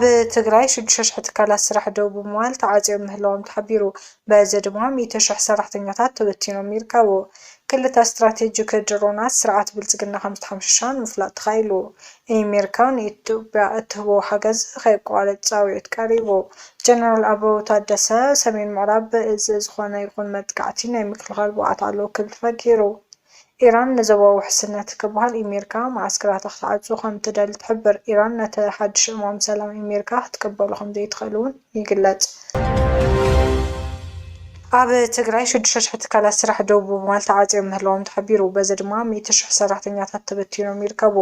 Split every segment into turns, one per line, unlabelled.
ኣብ ትግራይ 6,000 ትካላት ስራሕ ደው ብምባል ተዓፅዮም ምህላዎም ተሓቢሩ። በዚ ድማ 100,000 ሰራሕተኛታት ተበቲኖም ይርከቡ። ክልተ ስትራቴጂክ ድሮናት ስርዓት ብልጽግና ከም ዝተሓምሽሻ ምፍላጥ ተኻኢሉ። ኣሜሪካ ንኢትዮጵያ እትህቦ ሓገዝ ከይቋረጽ ጻውዒት ቀሪቡ። ጀነራል ኣበባው ታደሰ ሰሜን ምዕራብ እዝ ዝኾነ ይኹን መጥቃዕቲ ናይ ምክልኻል ብቕዓት ኣለዎ ክብል ተፈጊሩ። ኢራን ንዞባዊ ውሕስነት ክበሃል ኣሜሪካ ማዓስከራታ ክትዓጽው ከም ትደሊ ትሕብር። ኢራን ነቲ ሓድሽ እማም ሰላም ኣሜሪካ ክትቅበሎ ከም ዘይትኽእል እውን ይግለጽ። ኣብ ትግራይ 6,000 ትካላት ስራሕ ደው ብምባል ተዓፅዮም ምህላዎም ተሓቢሩ። በዚ ድማ 100,000 ሰራሕተኛታት ተበቲኖም ይርከቡ።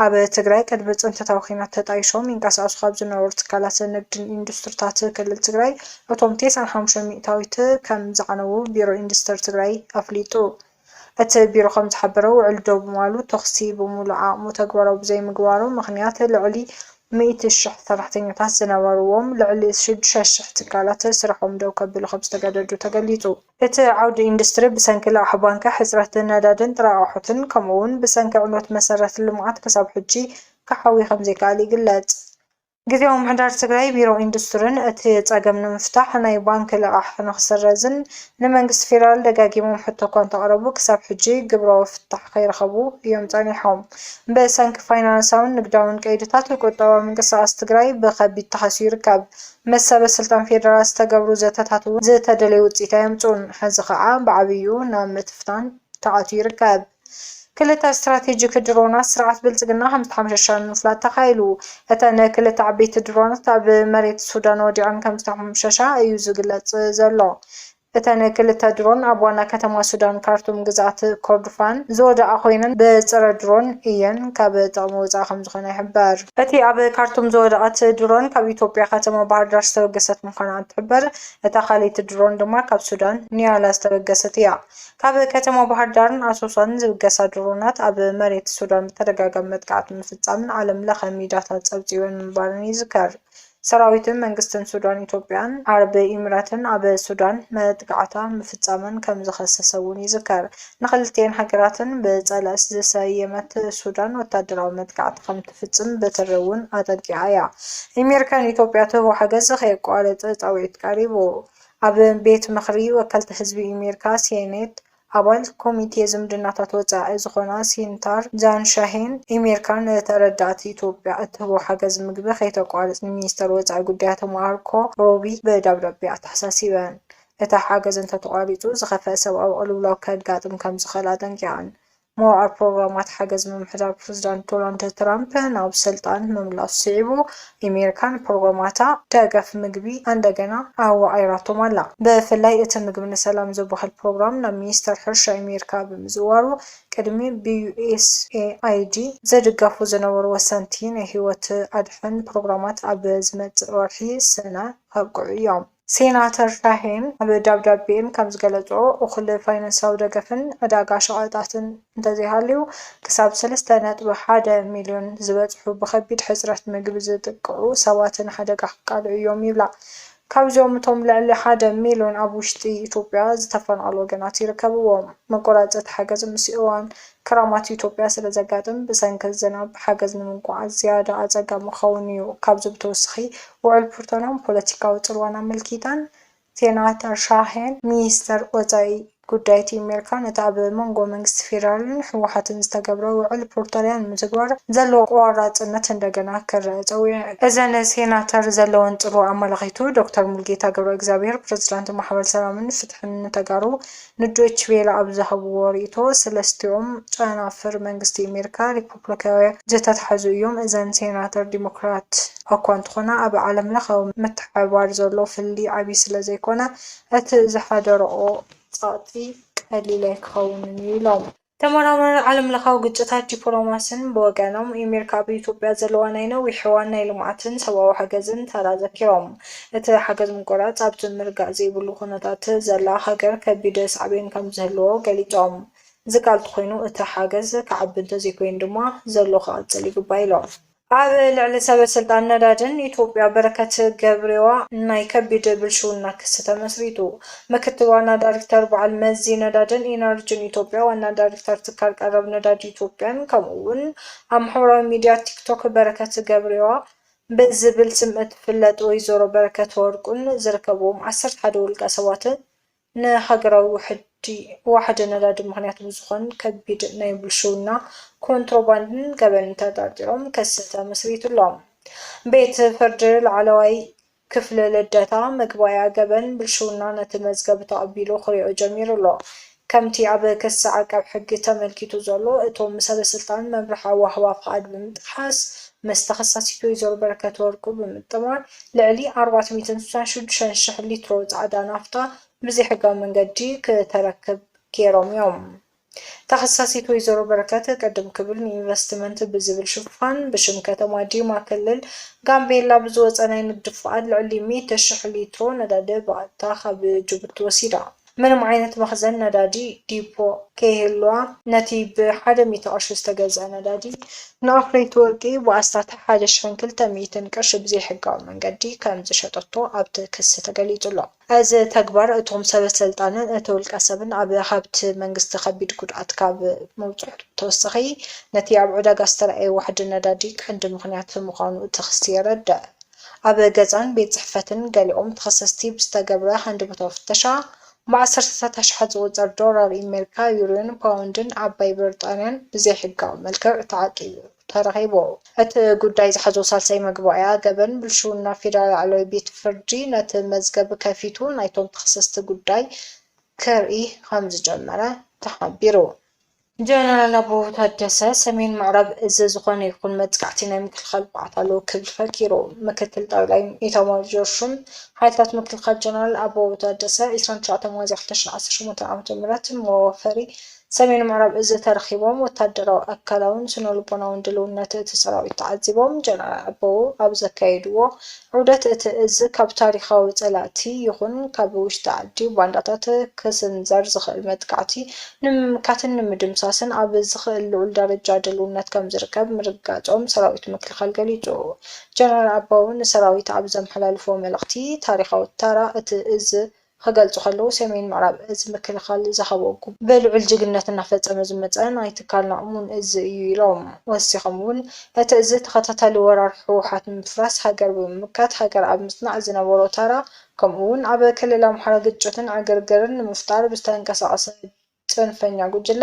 ኣብ ትግራይ ቅድሚ ፅንተታዊ ኩናት ተጣይሾም ይንቀሳቐሱ ካብ ዝነበሩ ትካላት ንግድን ኢንዱስትሪታት ክልል ትግራይ እቶም 95 ሚእታዊት ከም ዝዓነዉ ቢሮ ኢንዱስትሪ ትግራይ ኣፍሊጡ። እቲ ቢሮ ከም ዝሓበረ ውዕል ደው ብምባሉ ተኽሲ ብምሉእ ዓቕሙ ተግባራዊ ብዘይምግባሩ ምኽንያት ልዕሊ 100,000 ሰራሕተኛታት ዝነበርዎም ልዕሊ 6,000 ትካላት ስርሖም ደው ከቢሉ ከም ዝተገደዱ ተገሊጹ። እቲ ዓውዲ ኢንዱስትሪ ብሰንኪ ልቓሕ ባንኪ ሕፅረት ነዳድን ጥረ ኣቑሑትን ከምኡ'ውን ብሰንኪ ዕንወት መሰረተ ልምዓት ክሳብ ሕጂ ክሓዊ ከም ዘይከኣል ይግለጽ። ጊዜያዊ ምምሕዳር ትግራይ ቢሮ ኢንዱስትሪን እቲ ጸገም ንምፍታሕ ናይ ባንኪ ልቓሕ ንኽስረዝን ንመንግስቲ ፌደራል ደጋጊሞም ሕቶ እኳ እንተቕረቡ ክሳብ ሕጂ ግብራዊ ፍታሕ ከይረኸቡ እዮም ጸኒሖም። ብሰንኪ ፋይናንሳውን ንግዳውን ቀይድታት ቁጠባዊ ምንቅስቓስ ትግራይ ብኸቢድ ተሓሲዩ ይርከብ። መሰበ ስልጣን ፌደራል ዝተገብሩ ዘተታት እውን ዝተደለየ ውፅኢት ኣየምፅኡን። ሕዚ ከዓ ብዓብዩ ናብ ምትፍታን ተኣትዩ ይርከብ። ክልተ ስትራቴጂክ ድሮናት ስርዓት ብልጽግና ከም ዝተሓምሸሻ ምፍላጥ ተኻኢሉ። እተን ክልተ ዓበይቲ ድሮናት ኣብ መሬት ሱዳን ወዲቐን ከም ዝተሓምሸሻ እዩ ዝግለጽ ዘሎ። እተን ክልተ ድሮን ኣብ ዋና ከተማ ሱዳን ካርቱም ግዛት ኮርዶፋን ዝወደቓ ኮይነን ብጽረ ድሮን እየን ካብ ጥቕሚ ወፃኢ ከም ዝኾነ ይሕበር። እቲ ኣብ ካርቱም ዝወደቐት ድሮን ካብ ኢትዮጵያ ከተማ ባህር ዳር ዝተበገሰት ምዃና ትሕበር። እታ ካልእቲ ድሮን ድማ ካብ ሱዳን ኒያላ ዝተበገሰት እያ። ካብ ከተማ ባህር ዳርን ኣሶሳን ዝብገሳ ድሮናት ኣብ መሬት ሱዳን ብተደጋጋሚ መጥቃዕቲ ምፍጻምን ዓለም ለኸ ሚድያታት ጸብጺበን ምንባርን ይዝከር። ሰራዊትን መንግስትን ሱዳን ኢትዮጵያን ዓረብ ኢሚራትን ኣብ ሱዳን መጥቃዕታ ምፍጻመን ከም ዝኸሰሰ እውን ይዝከር። ንኽልቲአን ሃገራትን ብጸለስ ዝሰየመት ሱዳን ወታደራዊ መጥቃዕቲ ከም ትፍጽም በትሪ እውን ኣጠንቂዓ እያ። ኣሜሪካ ንኢትዮጵያ ትህቦ ሓገዝ ከይቋረጽ ጻውዒት ቀሪቡ። ኣብ ቤት ምኽሪ ወከልቲ ህዝቢ ኣሜሪካ ሴኔት ኣባል ኮሚቴ ዝምድናታት ወጻኢ ዝኾና ሲንታር ጃን ሻሂን ኣሜሪካ ንተረዳእቲ ኢትዮጵያ እትህቦ ሓገዝ ምግቢ ከይተቋረጽ ንሚኒስተር ወጻኢ ጉዳያት ማርኮ ሮቢ ብደብዳቤ ኣተሓሳሲበን። እቲ ሓገዝ እንተተቋሪጹ ዝኸፍአ ሰብኣዊ ቅልውላው ከጋጥም ከም ዝኽእል ኣጠንቂቐን። መዋዕር ፕሮግራማት ሓገዝ ምምሕዳር ፕረዚዳንት ዶናልድ ትራምፕ ናብ ስልጣን ምምላሱ ስዒቡ ኣሜሪካ ንፕሮግራማታ ደገፍ ምግቢ እንደገና ኣዋዒራቶም ኣላ። ብፍላይ እቲ ምግቢ ንሰላም ዝበሃል ፕሮግራም ናብ ሚኒስተር ሕርሻ ኣሜሪካ ብምዝዋሩ ቅድሚ ብዩኤስኤአይዲ ዝድገፉ ዝነበሩ ወሰንቲ ናይ ህይወት ኣድሕን ፕሮግራማት ኣብ ዝመጽእ ወርሒ ሰነ ከብቅዑ እዮም። ሴናተር ሻሂን ኣብ ደብዳቤኦም ከም ዝገለጽዎ እኹል ፋይናንሳዊ ደገፍን ዕዳጋ ሸቐጣትን እንተዘይሃልዩ ክሳብ 3.1 ሚልዮን ዝበጽሑ ብከቢድ ሕጽረት ምግቢ ዝጥቅዑ ሰባትን ሓደጋ ክቃልዑ እዮም ይብላ። ካብዚኦም እቶም ልዕሊ 1 ሚልዮን ኣብ ውሽጢ ኢትዮጵያ ዝተፈናቐሉ ወገናት ይርከብዎም። መቆራጸቲ ሓገዝ ምስ እዋን ክራማት ኢትዮጵያ ስለ ዘጋጥም ብሰንኪ ዝናብ ሓገዝ ንምጉዓዝ ዝያዳ ኣጸጋሚ ክኸውን እዩ። ካብዚ ብተወሳኺ ውዕል ፕሪቶርያን ፖለቲካዊ ጽልዋን ኣመልኪተን ሴናተር ሻሂን ሚኒስተር ወጻኢ ጉዳያት ኣሜሪካ ነቲ ኣብ መንጎ መንግስቲ ፌደራልን ሕወሓትን ዝተገብረ ውዕል ፕሪቶርያን ንምትግባር ዘለዎ ቆራጽነት እንደገና ክርአ ፀዊዑ። እዘን ሴናተር ዘለወን ጽልዋ ኣመላኺቱ ዶክተር ሙልጌታ ገብረ እግዚአብሔር ፕረዚዳንት ማሕበር ሰላምን ፍትሕን ተጋሩ ንዶይቼ ቬለ ኣብ ዝሃብዎ ርእይቶ ሰለስቲኦም ጨናፍር መንግስቲ ኣሜሪካ ሪፐብሊካውያን ዝተታሕዙ እዮም። እዘን ሴናተር ዲሞክራት እኳ እንተኾና ኣብ ዓለም ለኻዊ ምትሕብባር ዘሎ ፍልይ ዓብዪ ስለ ዘይኮነ እቲ ዝሓደረኦ ጸቕጢ ቀሊል ኣይክኸውንን ኢሎም። ተመራመርቲ ዓለም ለኻዊ ግጭታት ዲፕሎማስን ብወገኖም ኣሜሪካ ኣብ ኢትዮጵያ ዘለዋ ናይ ነዊሕ እዋን ናይ ልምዓትን ሰብኣዊ ሓገዝን ታራ ዘኪሮም እቲ ሓገዝ ምቁራጽ ኣብቲ ምርጋእ ዘይብሉ ኩነታት ዘላ ሃገር ከቢድ ሳዕቤን ከም ዝህልዎ ገሊፆም። ዝቃልቲ ኮይኑ እቲ ሓገዝ ክዓቢ እንተዘይኮይኑ ድማ ዘሎ ክቕጽል ይግባእ ኢሎም። ኣብ ልዕሊ ሰበስልጣን ነዳድን ኢትዮጵያ በረከት ገብሬዋ ናይ ከቢድ ብልሽውና ክስ ተመስሪቱ። ምክትል ዋና ዳይሬክተር በዓል መዚ ነዳድን ኢነርጂን ኢትዮጵያ ዋና ዳይሬክተር ትካል ቀረብ ነዳዲ ኢትዮጵያን ከምኡውን ኣብ ማሕበራዊ ሚድያ ቲክቶክ በረከት ገብሬዋ ብዝብል ስምዒት ትፍለጥ ወይዘሮ በረከት ወርቁን ዝርከብዎም 11 ውልቀ ሰባትን ንሃገራዊ ዋሕዲ ነዳዲ ምክንያት ብዝኾን ከቢድ ናይ ብልሽውና ኮንትሮባንድን ገበንን ተጠርጢሮም ክስ ተመስሪቱሎም። ቤት ፍርዲ ላዕለዋይ ክፍሊ ልደታ መግባእያ ገበን ብልሽውና ነቲ መዝገብ ተቐቢሉ ክሪኦ ጀሚሩ ኣሎ። ከምቲ ኣብ ክሲ ዓቃቢ ሕጊ ተመልኪቱ ዘሎ እቶም ሰበስልጣን መምርሒ ኣዋህባ ፍቃድ ብምጥሓስ ምስ ተኸሳሲት ወይዘሮ በረከት ወርቁ ብምጥማር ልዕሊ 466,000 ሊትሮ ጻዕዳ ናፍጣ ብዘይሕጋዊ መንገዲ ከተረክብ ገይሮም እዮም። ተኸሳሲት ወይዘሮ በረከት ቅድም ክብል ኢንቨስትመንት ብዝብል ሽፋን ብሽም ከተማ ዲማ ክልል ጋምቤላ ብዝወፀ ናይ ንግዲ ፍቃድ ልዕሊ 100,000 ሊትሮ ነዳዲ ብቐጥታ ካብ ጅቡቲ ወሲዳ ምንም ዓይነት መኽዘን ነዳዲ ዲፖ ከይህልዋ ነቲ ብ100 ቅርሺ ዝተገዝአ ነዳዲ ንኣፍረይቲ ወርቂ ብኣስታት 1,200 ቅርሺ ብዘይሕጋዊ መንገዲ ከም ዝሸጠቶ ኣብቲ ክሲ ተገሊጹ ኣሎ። እዚ ተግባር እቶም ሰበስልጣንን እቲ ውልቀ ሰብን ኣብ ሃብቲ መንግስቲ ከቢድ ጉድኣት ካብ መውፅሑ ተወሳኺ ነቲ ኣብ ዕዳጋ ዝተረኣየ ዋሕዲ ነዳዲ ቀንዲ ምክንያት ምዃኑ እቲ ክሲ የረድእ። ኣብ ገዛን ቤት ጽሕፈትን ገሊኦም ተኸሰስቲ ብዝተገብረ ሃንደበታዊ ፍተሻ ብ10 ኣሽሓት ዝቑፀር ዶላር ኣሜሪካ፣ ዩሮን ፓውንድን ዓባይ ብሪጣንያን ብዘይሕጋዊ መልክዕ ተዓቂቡ ተረኺቡ። እቲ ጉዳይ ዝሓዞ ሳልሳይ መግባእያ ገበን ብልሽውና ፌደራል ላዕለዋይ ቤት ፍርዲ ነቲ መዝገብ ከፊቱ ናይቶም ተኸሰስቲ ጉዳይ ክርኢ ከም ዝጀመረ ተሓቢሩ። ጀነራል ኣበባው ታደሰ ሰሜን ምዕራብ እዚ ዝኾነ ይኹን መጥቃዕቲ ናይ ምክልኻል ብቕዓት ኣለዎ ክብል ፈኪሩ። ምክትል ጠቅላይ ኤታማዦር ሹም ሓይልታት ምክልኻል ጀነራል ኣበባው ታደሰ 29 ሚያዝያ 2018 ዓ.ም መዋፈሪ ሰሜን ምዕራብ እዚ ተረኺቦም ወታደራዊ ኣካላውን ስነልቦናውን ድልውነት እቲ ሰራዊት ተዓዚቦም ጀነራል ኣበባው ኣብ ዘካየድዎ ዑደት እቲ እዚ ካብ ታሪኻዊ ጸላእቲ ይኹን ካብ ውሽጢ ዓዲ ባንዳታት ክስንዘር ዝኽእል መጥቃዕቲ ንምምካትን ንምድምሳስን ኣብ ዝኽእል ልዑል ደረጃ ድልውነት ከም ዝርከብ ምርጋጾም ሰራዊት ምክልኻል ገሊጹ። ጀነራል ኣበባው ንሰራዊት ኣብ ዘመሓላልፎ መልእኽቲ ታሪኻዊ ተራ እቲ እዚ ክገልጹ ከለዉ ሰሜን ምዕራብ እዚ ምክልኻል ዝሃቦ ብልዑል ጅግነት እናፈጸመ ዝመፀ ናይ ትካልና እሙን እዚ እዩ ኢሎም ወሲኾም እውን እቲ እዚ ተኸታታሊ ወራር ሕወሓት ምፍራስ ሃገር ብምምካት ሃገር ኣብ ምጽናዕ ዝነበሮ ተራ ከምኡ እውን ኣብ ክልል ኣምሓራ ግጭትን ዕግርግርን ንምፍጣር ብዝተንቀሳቐሰ ጽንፈኛ ጉጅለ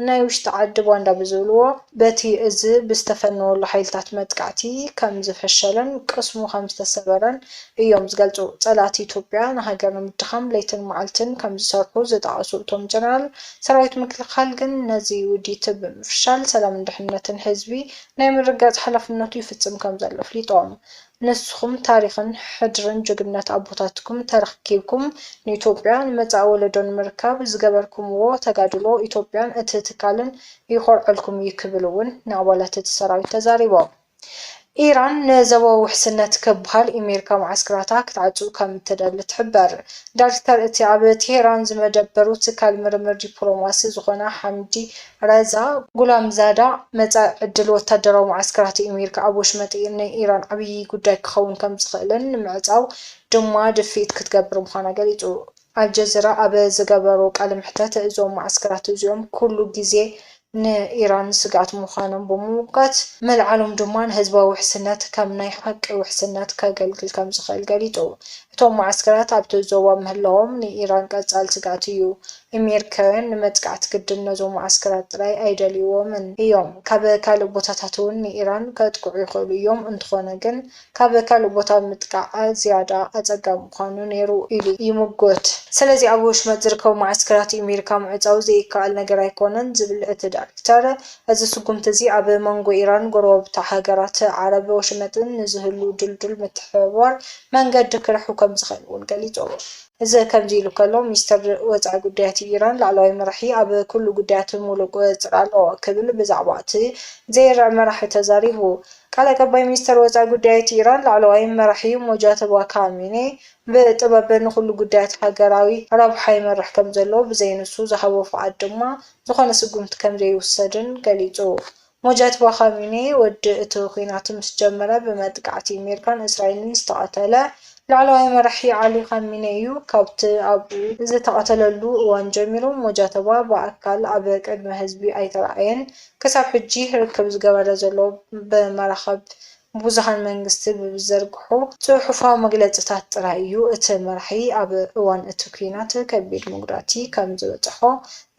ናይ ውሽጢ ዓዲ ባንዳ ብዝብልዎ በቲ እዚ ብዝተፈነወሉ ሓይልታት መጥቃዕቲ ከም ዝፈሸለን ቅስሙ ከም ዝተሰበረን እዮም ዝገልጹ። ጸላእቲ ኢትዮጵያ ንሃገር ንምድኻም ለይትን መዓልትን ከም ዝሰርሑ ዝጠቐሱ እቶም ጀነራል ሰራዊት ምክልኻል ግን ነዚ ውዲት ብምፍሻል ሰላምን ድሕንነትን ህዝቢ ናይ ምርጋጽ ሓላፍነቱ ይፍጽም ከም ዘሎ ኣፍሊጦም። ንስኹም ታሪኽን ሕድርን ጅግነት ኣቦታትኩም ተረኺብኩም ንኢትዮጵያ ንመጻኢ ወለዶ ንምርካብ ዝገበርኩምዎ ተጋድሎ ኢትዮጵያን እቲ ትካልን ይኮርዐልኩም እዩ ክብል እውን ንኣባላት እቲ ሰራዊት ተዛሪቦም። ኢራን ንዞባዊ ውሕስነት ክበሃል ኣሜሪካ ማዓስከራታ ክትዓጽው ከም እትደሊ ትሕበር። ዳይሬክተር እቲ ኣብ ቴሄራን ዝመደበሩ ትካል ምርምር ዲፕሎማሲ ዝኾነ ሓምዲ ረዛ ጉላምዛዳ መጻኢ ዕድል ወታደራዊ ማዓስከራት ኣሜሪካ ኣብ ወሽመጥ ንኢራን ዓብዪ ጉዳይ ክኸውን ከም ዝኽእልን ንምዕጻው ድማ ድፊት ክትገብር ምዃና ገሊጹ። ኣልጀዚራ ኣብ ዝገበሮ ቃለ መሕተት እዞም ማዓስከራት እዚኦም ኩሉ ግዜ ንኢራን ስጋት ምዃኖም ብምውጋት መልዓሎም ድማ ንህዝባዊ ውሕስነት ከም ናይ ሓቂ ውሕስነት ከገልግል ከም ዝኽእል ገሊጹ። እቶም ማዓስከራት ኣብቲ ዞባ ምህላዎም ንኢራን ቀጻሊ ስጋት እዩ። ኣሜሪካውያን ንምጥቃዕቲ ግድን ነዞም ማዓስከራት ጥራይ ኣይደልይዎምን እዮም። ካብ ካልእ ቦታታት እውን ንኢራን ከጥቅዑ ይኽእሉ እዮም። እንተኾነ ግን ካብ ካልእ ቦታ ምጥቃዕ ዝያዳ ኣጸጋሚ ምዃኑ ነይሩ ኢሉ ይምጎት። ስለዚ ኣብ ወሽመጥ ዝርከቡ ማዓስከራት ኣሜሪካ ምዕጻው ዘይከኣል ነገር ኣይኮነን ዝብል እቲ ዳይሬክተር እዚ ስጉምቲ እዚ ኣብ መንጎ ኢራን ጎረቤታ ሃገራት ዓረብ ወሽመጥን ንዝህሉ ድልዱል ምትሕብባር መንገዲ ክርሑ ከም ዝኽእል እውን ገሊጹ። እዚ ከምዚ ኢሉ ከሎ ሚኒስትር ወፃኢ ጉዳያት ኢራን ላዕለዋይ መራሒ ኣብ ኩሉ ጉዳያት ሙሉእ ቁፅጥር ኣለዎ ክብል ብዛዕባ እቲ ዘይርአ መራሒ ተዛሪቡ። ቃል ኣቀባይ ሚኒስትር ወፃኢ ጉዳያት ኢራን ላዕለዋይ መራሒ ሞጃተባ ካሚኔ ብጥበብ ንኩሉ ጉዳያት ሃገራዊ ረብሓ ይመርሕ ከም ዘሎ ብዘይንሱ ዝሃቦ ፍቃድ ድማ ዝኾነ ስጉምቲ ከም ዘይውሰድን ገሊጹ። ሞጃተባ ካሚኔ ወዲ እቲ ኩናት ምስ ጀመረ ብመጥቃዕቲ ኣሜሪካን እስራኤልን ዝተቐተለ ላዕለዋይ መራሒ ዓሊ ካሚኔ እዩ። ካብቲ ኣብኡ ዝተቐተለሉ እዋን ጀሚሩ ሞጃተባ ብኣካል ኣብ ቅድሚ ህዝቢ ኣይተረኣየን። ክሳብ ሕጂ ርክብ ዝገበረ ዘሎ ብመራኸብ ብዙሃን መንግስቲ ብዝርግሑ ጽሑፋዊ መግለጽታት ጥራይ እዩ እቲ መራሒ ኣብ እዋን እቲ ኩናት ከቢድ መጉዳእቲ ከም ዝበጽሖ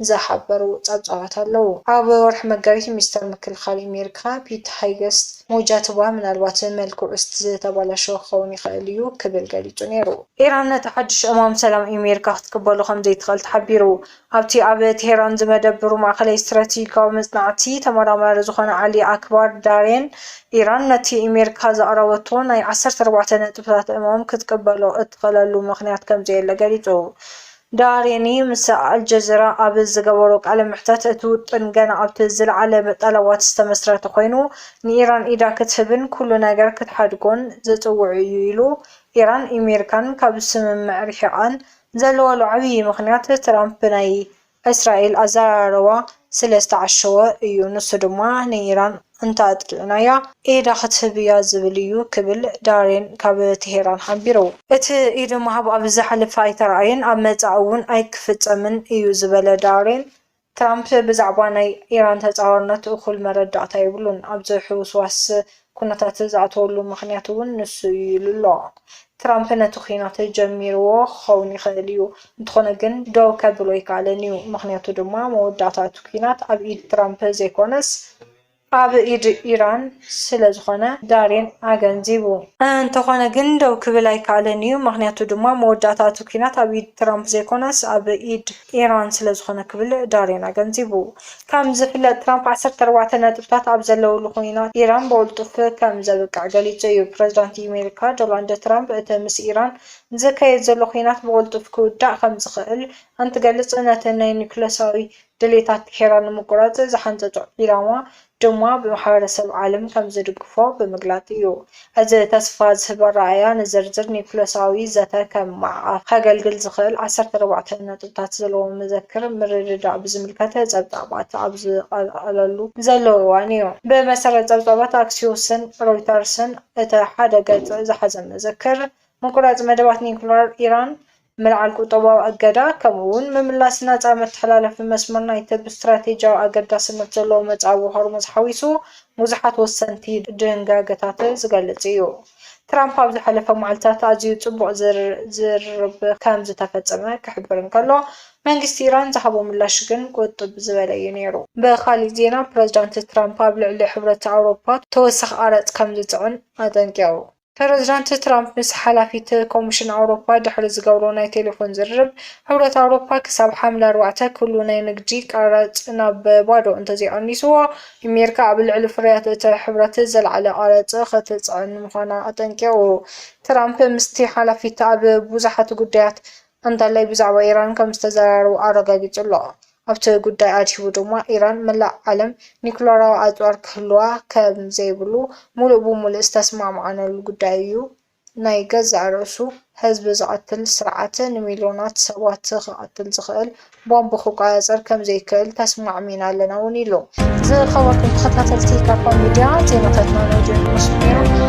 ዝሓበሩ ጸብጻባት ኣለዉ። ኣብ ወርሒ መጋቢት ሚኒስተር ምክልኻል ኣሜሪካ ፒት ሃይገስት ሞጃትባ ምናልባት መልክዑ ዝተበላሸወ ክኸውን ይኽእል እዩ ክብል ገሊጹ ነይሩ። ኢራን ነቲ ሓድሽ እማም ሰላም ኣሜሪካ ክትቅበሎ ከም ዘይትኽእል ተሓቢሩ። ኣብቲ ኣብ ቴሄራን ዝመደብሩ ማእኸላይ ስትራቴጂካዊ መጽናዕቲ ተመራማሪ ዝኾነ ዓሊ ኣክባር ዳሬን ኢራን ነቲ ኣሜሪካ ዘቕረበቶ ናይ 14 ነጥብታት እማም ክትቅበሎ እትኽእለሉ ምኽንያት ከም ዘየለ ገሊጹ። ዳሬኒ ምስ አልጀዚራ ኣብ ዝገበሮ ቃለ መሕትት እቲ ውጥን ገና ኣብቲ ዝለዓለ ጠለባት ዝተመስረተ ኮይኑ ንኢራን ኢዳ ክትህብን ኩሉ ነገር ክትሓድጎን ዝጽውዕ እዩ ኢሉ ኢራን ኣሜሪካን ካብ ስምምዕ ርሒቓን ዘለዎ ዓብዪ ምኽንያት ትራምፕ ናይ እስራኤል ኣዘራርባ ስለ ዝተዓሸወ እዩ ንሱ ድማ ንኢራን እንተኣጥቂዕናያ ኢዳ ክትህብ እያ ዝብል እዩ ክብል ዳሬን ካብ ቴሄራን ሓቢሩ። እቲ ኢድ ምሃብ ኣብ ዝሓለፈ ኣይተረኣየን ኣብ መጻኢ እውን ኣይክፍጸምን እዩ ዝበለ ዳሬን ትራምፕ ብዛዕባ ናይ ኢራን ተጻዋርነት እኹል መረዳእታ የብሉን ኣብዚ ሕውስዋስ ኩነታት ዝኣተወሉ ምኽንያት እውን ንሱ እዩ ኢሉ ኣሎ። ትራምፕ ነቲ ኩናት ጀሚርዎ ክኸውን ይኽእል እዩ እንተኾነ ግን ደው ከብሎ ይከኣለን እዩ። ምኽንያቱ ድማ መወዳእታ እቲ ኩናት ኣብ ኢድ ትራምፕ ዘይኮነስ ኣብ ኢድ ኢራን ስለ ዝኾነ ዳሬን ኣገንዚቡ። እንተኾነ ግን ደው ክብል ኣይከኣለን እዩ ምኽንያቱ ድማ መወዳእታ እቲ ኩናት ኣብ ኢድ ትራምፕ ዘይኮነስ ኣብ ኢድ ኢራን ስለ ዝኾነ ክብል ዳሬን ኣገንዚቡ። ከም ዝፍለጥ ትራምፕ 14 ነጥብታት ኣብ ዘለውሉ ኩናት ኢራን ብቕልጡፍ ከም ዘብቅዕ ገሊጹ እዩ። ፕረዚዳንት ኣሜሪካ ዶናልድ ትራምፕ እቲ ምስ ኢራን ዝካየድ ዘሎ ኩናት ብቕልጡፍ ክውዳእ ከም ዝኽእል እንትገልጽ ነቲ ናይ ኒውክለሳዊ ድሌታት ቴሄራን ንምቁራጽ ዝሓንፀጾ ኢላማ ድማ ብማሕበረሰብ ዓለም ከም ዝድግፎ ብምግላጽ እዩ። እዚ ተስፋ ዝህብ ኣረኣእያ ንዝርዝር ኒውክለሳዊ ዘተ ከም ማዕቐፍ ከገልግል ዝኽእል 14 ነጥብታት ዘለዎ መዘክር ምርድዳእ ብዝምልከተ ጸብጻባት ኣብ ዝቐለሉ ዘለዎ እዋን እዩ። ብመሰረት ጸብጻባት ኣክሲዮስን ሮይተርስን እቲ ሓደ ገጽ ዝሓዘ መዘክር ምቁራጽ መደባት ኒውክለር ኢራን ምልዓል ቁጠባዊ ኣገዳ ከምኡውን ምምላስ ነጻ መተሓላለፊ መስመር ናይቲ ብስትራቴጂያዊ ኣገዳስነት ዘለዎ መጻኢ ሆርሙዝ ሓዊሱ ብዙሓት ወሰንቲ ድንጋጌታት ዝገልጽ እዩ። ትራምፕ ኣብ ዝሓለፈ መዓልትታት ኣዝዩ ጽቡቕ ዝርርብ ከም ዝተፈጸመ ክሕብር እንከሎ መንግስቲ ኢራን ዝሃቦ ምላሽ ግን ቁጥብ ዝበለ እዩ ነይሩ። ብኻሊእ ዜና ፕረዚዳንት ትራምፕ ኣብ ልዕሊ ሕብረት ኣውሮፓ ተወሳኺ ቀረጽ ከም ዝጽዕን ኣጠንቂቑ። ፕረዚዳንት ትራምፕ ምስ ሓላፊት ኮሚሽን ኣውሮፓ ድሕሪ ዝገብሮ ናይ ቴሌፎን ዝርርብ ሕብረት ኣውሮፓ ክሳብ ሓምለ 4 ኩሉ ናይ ንግዲ ቀረጽ ናብ ባዶ እንተዘይቐኒስዎ ኣሜሪካ ኣብ ልዕሊ ፍርያት እቲ ሕብረት ዝለዓለ ቀረጽ ክትጽዕን ምዃና ኣጠንቂቑ። ትራምፕ ምስቲ ሓላፊት ኣብ ብዙሓት ጉዳያት እንተላይ ብዛዕባ ኢራን ከም ዝተዘራረቡ ኣረጋጊጹ ኣሎ። ኣብቲ ጉዳይ ኣድሂቡ ድማ ኢራን መላእ ዓለም ኒውክለራዊ ኣጽዋር ክህልዋ ከም ዘይብሉ ሙሉእ ብሙሉእ ዝተስማዕማዕነሉ ጉዳይ እዩ። ናይ ገዛእ ርእሱ ህዝቢ ዝቐትል ስርዓት ንሚልዮናት ሰባት ክቐትል ዝኽእል ቦምብ ክቆጻጸር ከም ዘይክእል ተስማዕሚና ኣለና እውን ኢሉ። ዝኸበርኩም ተኸታተልቲ ካርታ ሚድያ ዜናታትና ነዚ ይመስሉ ነይሮም።